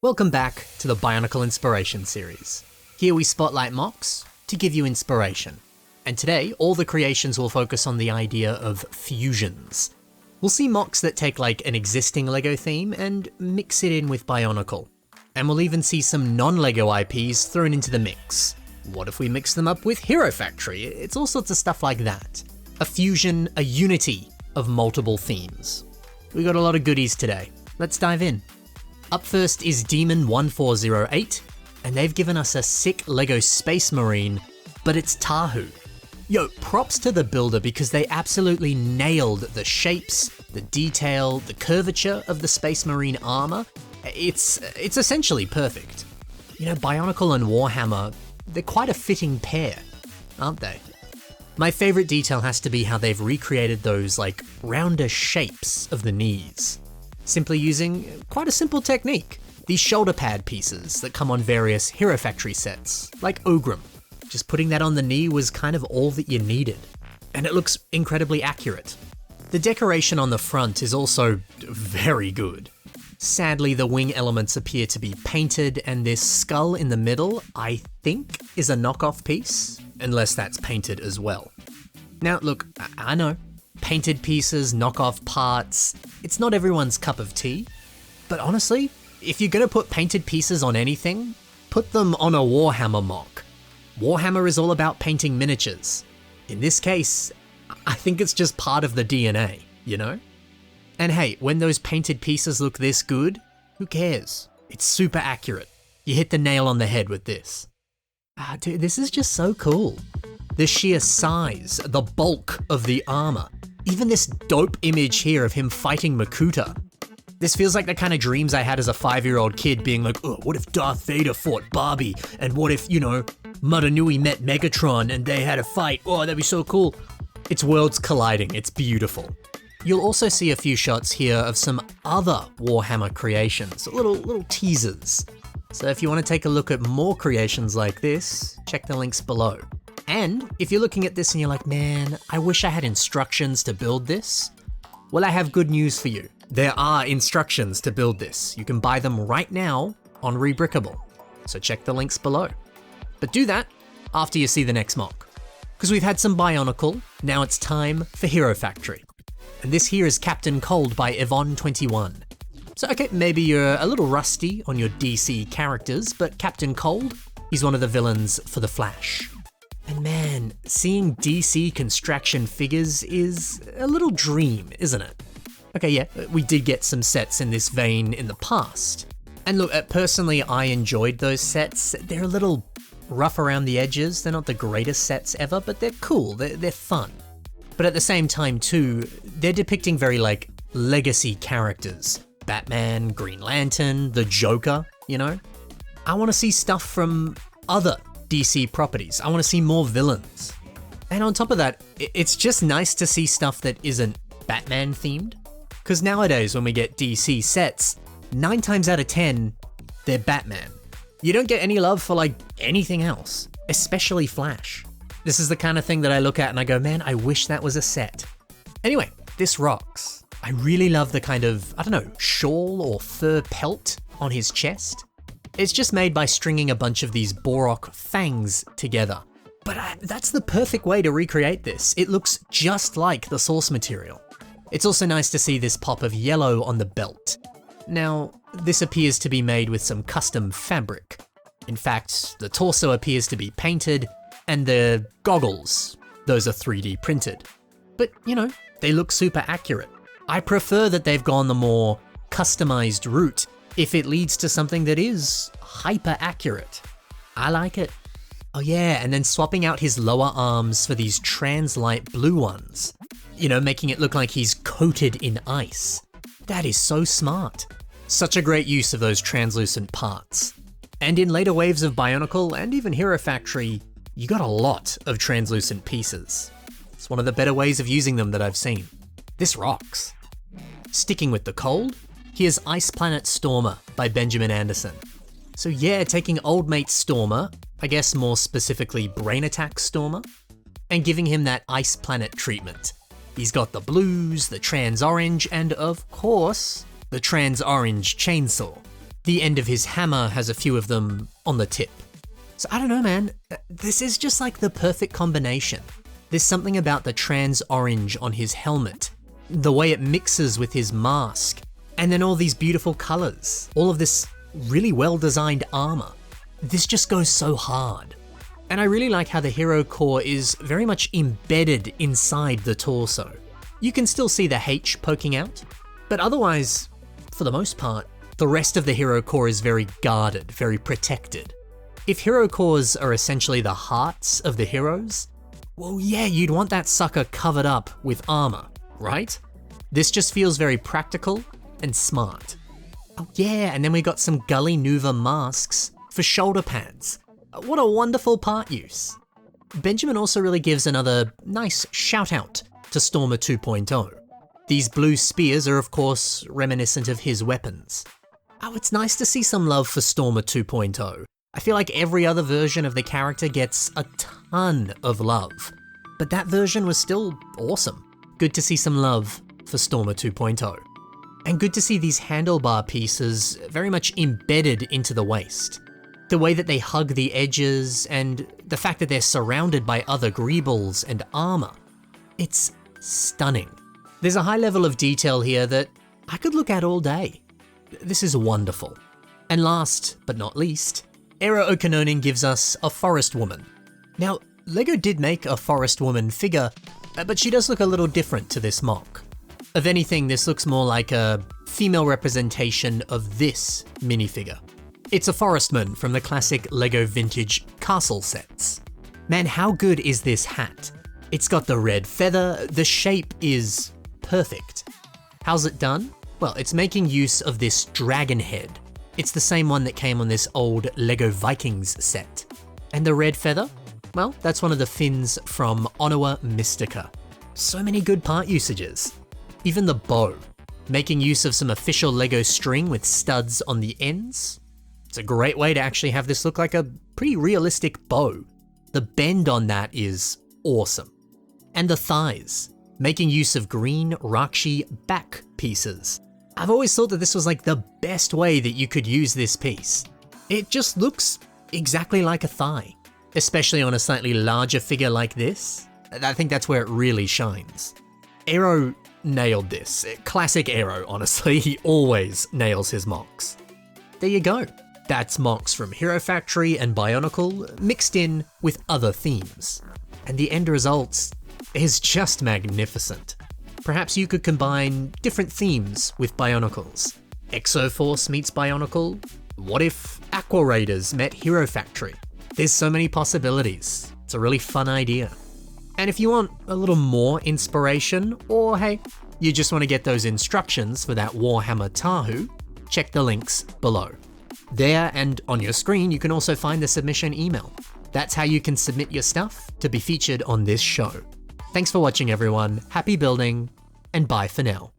Welcome back to the Bionicle Inspiration series. Here we spotlight MOCs to give you inspiration. And today, all the creations will focus on the idea of fusions. We'll see MOCs that take like an existing LEGO theme and mix it in with Bionicle. And we'll even see some non-LEGO IPs thrown into the mix. What if we mix them up with Hero Factory? It's all sorts of stuff like that. A fusion, a unity of multiple themes. We got a lot of goodies today. Let's dive in. Up first is Demon 1408, and they've given us a sick LEGO Space Marine, but it's Tahu. Yo, props to the builder because they absolutely nailed the shapes, the detail, the curvature of the Space Marine armor. It's essentially perfect. You know, Bionicle and Warhammer, they're quite a fitting pair, aren't they? My favorite detail has to be how they've recreated those like rounder shapes of the knees. Simply using quite a simple technique. These shoulder pad pieces that come on various Hero Factory sets, like Ogrim. Just putting that on the knee was kind of all that you needed. And it looks incredibly accurate. The decoration on the front is also very good. Sadly, the wing elements appear to be painted, and this skull in the middle, I think, is a knockoff piece, unless that's painted as well. Now look, I know, painted pieces, knockoff parts, it's not everyone's cup of tea, but honestly, if you're gonna put painted pieces on anything, put them on a Warhammer MOC. Warhammer is all about painting miniatures. In this case, I think it's just part of the DNA, you know? And hey, when those painted pieces look this good, who cares? It's super accurate. You hit the nail on the head with this. Dude, this is just so cool. The sheer size, the bulk of the armor, even this dope image here of him fighting Makuta. This feels like the kind of dreams I had as a 5-year-old kid being like, oh, what if Darth Vader fought Barbie? And what if, you know, Mutanui met Megatron and they had a fight? Oh, that'd be so cool. It's worlds colliding, it's beautiful. You'll also see a few shots here of some other Warhammer creations, little teasers. So if you want to take a look at more creations like this, check the links below. And if you're looking at this and you're like, man, I wish I had instructions to build this. Well, I have good news for you. There are instructions to build this. You can buy them right now on Rebrickable. So check the links below. But do that after you see the next MOC. Because we've had some Bionicle, now it's time for Hero Factory. And this here is Captain Cold by Yvonne21. So okay, maybe you're a little rusty on your DC characters, but Captain Cold, he's one of the villains for The Flash. And man, seeing DC Constraction figures is a little dream, isn't it? Okay, yeah, we did get some sets in this vein in the past. And look, personally, I enjoyed those sets. They're a little rough around the edges. They're not the greatest sets ever, but they're cool, they're fun. But at the same time too, they're depicting very like legacy characters. Batman, Green Lantern, the Joker, you know? I want to see stuff from other DC properties. I want to see more villains. And on top of that, it's just nice to see stuff that isn't Batman themed. Because nowadays when we get DC sets, 9 times out of 10, they're Batman. You don't get any love for like anything else, especially Flash. This is the kind of thing that I look at and I go, man, I wish that was a set. Anyway, this rocks. I really love the kind of, I don't know, shawl or fur pelt on his chest. It's just made by stringing a bunch of these Borok fangs together. But that's the perfect way to recreate this. It looks just like the source material. It's also nice to see this pop of yellow on the belt. Now, this appears to be made with some custom fabric. In fact, the torso appears to be painted, and the goggles, those are 3D printed. But, you know, they look super accurate. I prefer that they've gone the more customized route if it leads to something that is hyper accurate. I like it. Oh yeah, and then swapping out his lower arms for these trans-light blue ones. You know, making it look like he's coated in ice. That is so smart. Such a great use of those translucent parts. And in later waves of Bionicle and even Hero Factory, you got a lot of translucent pieces. It's one of the better ways of using them that I've seen. This rocks. Sticking with the cold, here's Ice Planet Stormer by Benjamin Anderson. So yeah, taking old mate Stormer, I guess more specifically Brain Attack Stormer, and giving him that Ice Planet treatment. He's got the blues, the trans orange, and of course, the trans orange chainsaw. The end of his hammer has a few of them on the tip. So I don't know, man, this is just like the perfect combination. There's something about the trans orange on his helmet, the way it mixes with his mask, and then all these beautiful colors, all of this really well-designed armor. This just goes so hard. And I really like how the hero core is very much embedded inside the torso. You can still see the H poking out, but otherwise, for the most part, the rest of the hero core is very guarded, very protected. If hero cores are essentially the hearts of the heroes, well yeah, you'd want that sucker covered up with armor, right? This just feels very practical and smart. Oh yeah, and then we got some Gully Nuva masks for shoulder pads. What a wonderful part use. Benjamin also really gives another nice shout out to Stormer 2.0. These blue spears are of course reminiscent of his weapons. Oh, it's nice to see some love for Stormer 2.0. I feel like every other version of the character gets a ton of love, but that version was still awesome. Good to see some love for Stormer 2.0. And good to see these handlebar pieces very much embedded into the waist. The way that they hug the edges and the fact that they're surrounded by other greebles and armor. It's stunning. There's a high level of detail here that I could look at all day. This is wonderful. And last but not least, Eero Okinonen gives us a Forestwoman. Now, LEGO did make a Forestwoman figure, but she does look a little different to this MOC. If anything, this looks more like a female representation of this minifigure. It's a Forestman from the classic LEGO vintage castle sets. Man, how good is this hat? It's got the red feather, the shape is perfect. How's it done? Well, it's making use of this dragon head. It's the same one that came on this old LEGO Vikings set. And the red feather? Well, that's one of the fins from Onawa Mystica. So many good part usages. Even the bow, making use of some official LEGO string with studs on the ends. It's a great way to actually have this look like a pretty realistic bow. The bend on that is awesome. And the thighs, making use of green Rakshi back pieces. I've always thought that this was like the best way that you could use this piece. It just looks exactly like a thigh, especially on a slightly larger figure like this. I think that's where it really shines. Eero nailed this. Classic Eero, honestly. He always nails his MOCs. There you go. That's MOCs from Hero Factory and Bionicle mixed in with other themes. And the end result is just magnificent. Perhaps you could combine different themes with Bionicles. Exoforce meets Bionicle? What if Aqua Raiders met Hero Factory? There's so many possibilities. It's a really fun idea. And if you want a little more inspiration, or hey, you just want to get those instructions for that Warhammer Tahu, check the links below. There and on your screen, you can also find the submission email. That's how you can submit your stuff to be featured on this show. Thanks for watching, everyone. Happy building, and bye for now.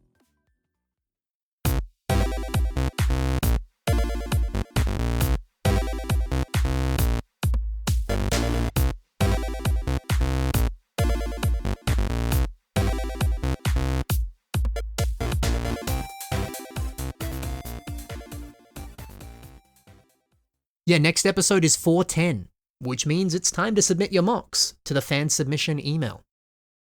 Yeah, next episode is 410, which means it's time to submit your MOCs to the fan submission email.